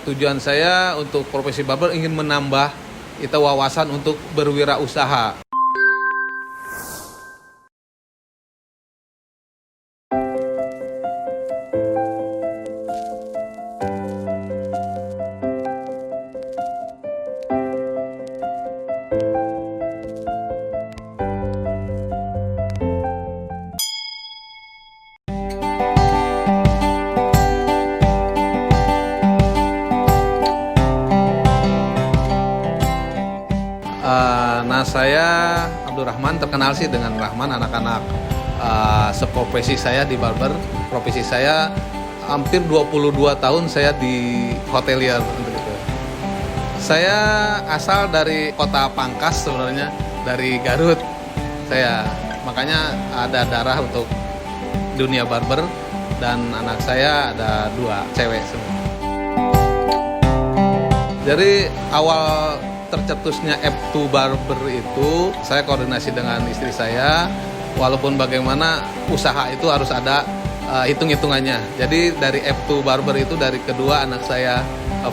Tujuan saya untuk profesi barber ingin menambah wawasan untuk berwirausaha. Saya Abdurrahman, terkenal sih dengan Rahman. Anak-anak seprofesi saya di barber. Profesi saya hampir 22 tahun saya di hotelier untuk itu. Saya asal dari kota Pangkas sebenarnya, dari Garut. Makanya ada darah untuk dunia barber, dan anak saya ada 2 cewek semua. Jadi awal tercetusnya F2 Barber itu saya koordinasi dengan istri saya. Walaupun bagaimana usaha itu harus ada hitung-hitungannya. Jadi dari F2 Barber itu dari kedua anak saya,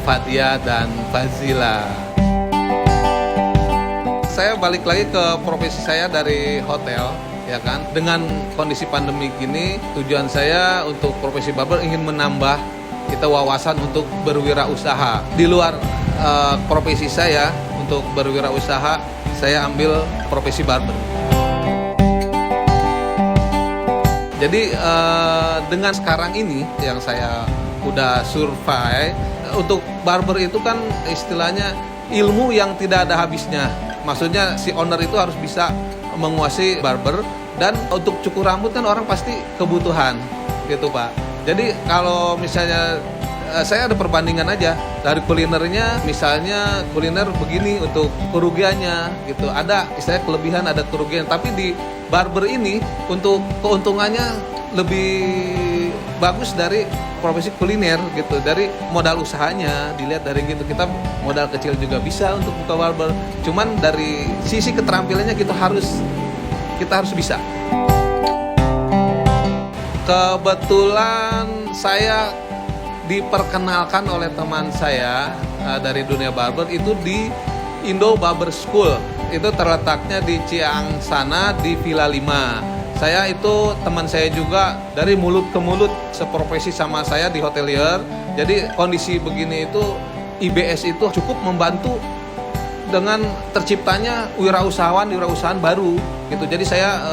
Fadia dan Fazila. Saya balik lagi ke profesi saya dari hotel, ya kan. Dengan kondisi pandemi gini, tujuan saya untuk profesi barber ingin menambah wawasan untuk berwirausaha. Di luar profesi saya untuk berwirausaha, saya ambil profesi barber. Jadi dengan sekarang ini yang saya udah survei, untuk barber itu kan istilahnya ilmu yang tidak ada habisnya. Maksudnya si owner itu harus bisa menguasai barber, dan untuk cukur rambut kan orang pasti kebutuhan gitu Pak. Jadi kalau misalnya saya ada perbandingan aja dari kulinernya, misalnya kuliner begini untuk kerugiannya gitu. Ada istilahnya kelebihan, ada kerugian. Tapi di barber ini untuk keuntungannya lebih bagus dari profesi kuliner gitu. Dari modal usahanya dilihat dari gitu. Kita modal kecil juga bisa untuk buka barber. Cuman dari sisi keterampilannya kita harus bisa. Kebetulan saya diperkenalkan oleh teman saya dari dunia barber itu di Indo Barber School. Itu terletaknya di Ciang sana, di Villa 5. Saya itu teman saya juga dari mulut ke mulut, seprofesi sama saya di hotelier. Jadi kondisi begini itu IBS itu cukup membantu dengan terciptanya wirausahaan baru gitu. Jadi saya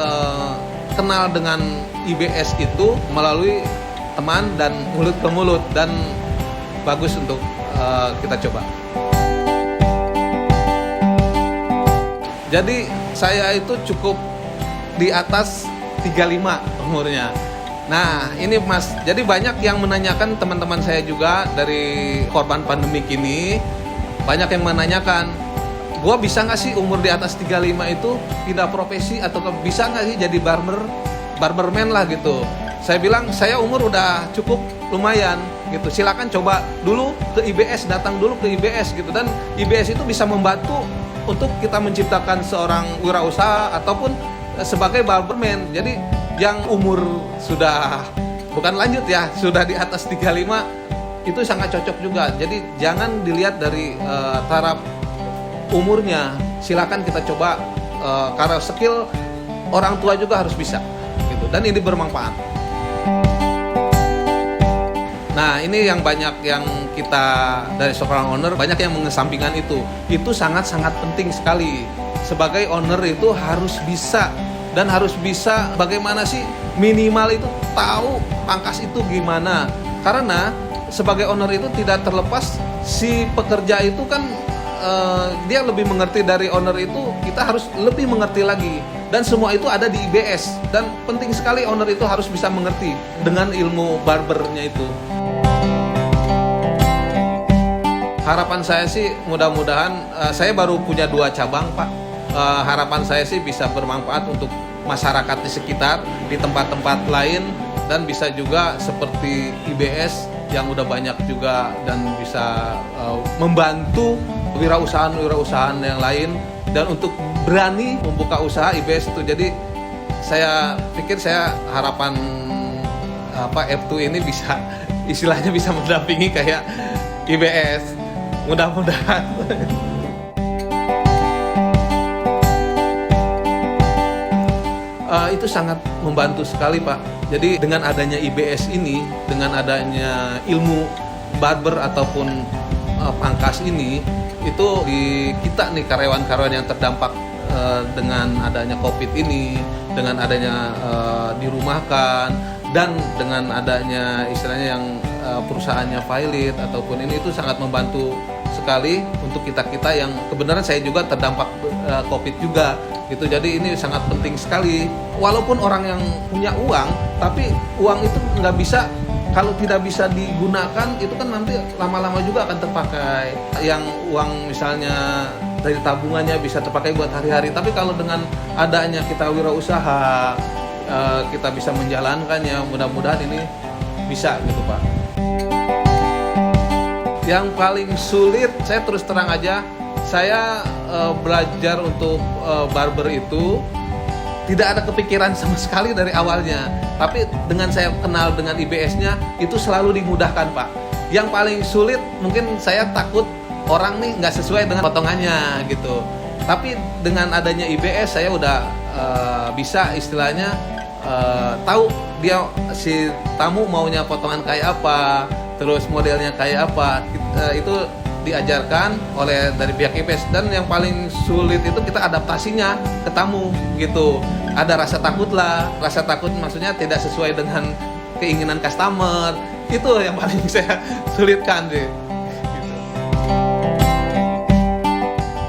kenal dengan IBS itu melalui teman dan mulut ke mulut, dan bagus untuk kita coba. Jadi saya itu cukup di atas 35 umurnya. Nah ini Mas, jadi banyak yang menanyakan, teman-teman saya juga dari korban pandemi ini, banyak yang menanyakan, gua bisa nggak sih umur di atas 35 itu pindah profesi, atau bisa nggak sih jadi barberman lah gitu. Saya bilang saya umur udah cukup lumayan gitu. Silakan coba dulu ke IBS, datang dulu ke IBS gitu, dan IBS itu bisa membantu untuk kita menciptakan seorang wirausaha ataupun sebagai barberman. Jadi yang umur sudah bukan lanjut ya, sudah di atas 35 itu sangat cocok juga. Jadi jangan dilihat dari taraf umurnya. Silakan kita coba karena skill orang tua juga harus bisa gitu, dan ini bermanfaat. Nah ini yang banyak yang kita dari seorang owner banyak yang mengesampingkan itu sangat-sangat penting sekali. Sebagai owner itu harus bisa, dan harus bisa bagaimana sih minimal itu tahu pangkas itu gimana. Karena sebagai owner itu tidak terlepas si pekerja itu kan dia lebih mengerti dari owner itu, kita harus lebih mengerti lagi. Dan semua itu ada di IBS, dan penting sekali owner itu harus bisa mengerti dengan ilmu barbernya itu. Harapan saya sih mudah-mudahan, saya baru punya 2 cabang Pak. Harapan saya sih bisa bermanfaat untuk masyarakat di sekitar, di tempat-tempat lain, dan bisa juga seperti IBS yang udah banyak juga, dan bisa membantu wirausahaan yang lain, dan untuk berani membuka usaha IBS itu. Jadi saya pikir harapan F2 ini bisa istilahnya bisa mendampingi kayak IBS. Mudah-mudahan. Itu sangat membantu sekali Pak. Jadi dengan adanya IBS ini, dengan adanya ilmu barber ataupun pangkas ini, itu di kita nih karyawan-karyawan yang terdampak dengan adanya COVID ini, dengan adanya dirumahkan, dan dengan adanya istilahnya yang perusahaannya valid ataupun ini, itu sangat membantu sekali untuk kita-kita yang kebenaran saya juga terdampak COVID juga gitu. Jadi ini sangat penting sekali. Walaupun orang yang punya uang, tapi uang itu nggak bisa, kalau tidak bisa digunakan itu kan nanti lama-lama juga akan terpakai. Yang uang misalnya dari tabungannya bisa terpakai buat hari-hari, tapi kalau dengan adanya kita wirausaha, kita bisa menjalankannya, mudah-mudahan ini bisa gitu Pak. Yang paling sulit, saya terus terang aja, saya belajar untuk barber itu tidak ada kepikiran sama sekali dari awalnya. Tapi dengan saya kenal dengan IBS-nya, itu selalu dimudahkan Pak. Yang paling sulit mungkin saya takut orang nih nggak sesuai dengan potongannya gitu. Tapi dengan adanya IBS saya udah bisa istilahnya tahu dia si tamu maunya potongan kayak apa, terus modelnya kayak apa. Itu diajarkan oleh dari pihak IBS. Dan yang paling sulit itu kita adaptasinya ke tamu gitu. Ada rasa takut lah, rasa takut maksudnya tidak sesuai dengan keinginan customer. Itu yang paling saya sulitkan sih.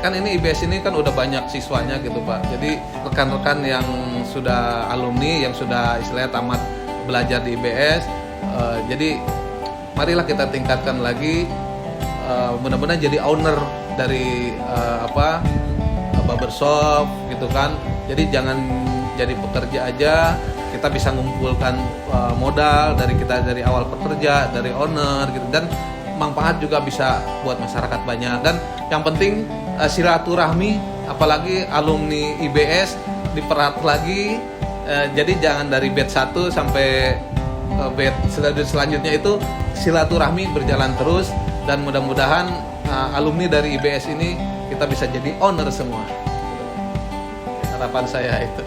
Kan ini IBS ini kan udah banyak siswanya gitu Pak. Jadi rekan-rekan yang sudah alumni, yang sudah istilahnya tamat belajar di IBS, jadi marilah kita tingkatkan lagi, mudah-mudahan jadi owner dari barbershop gitu kan. Jadi jangan jadi pekerja aja, kita bisa mengumpulkan modal dari awal pekerja, dari owner gitu, dan manfaat juga bisa buat masyarakat banyak. Dan yang penting silaturahmi, apalagi alumni IBS diperat lagi. Jadi jangan dari batch 1 sampai batch selanjutnya itu silaturahmi berjalan terus, dan mudah-mudahan alumni dari IBS ini kita bisa jadi owner semua. Harapan saya itu.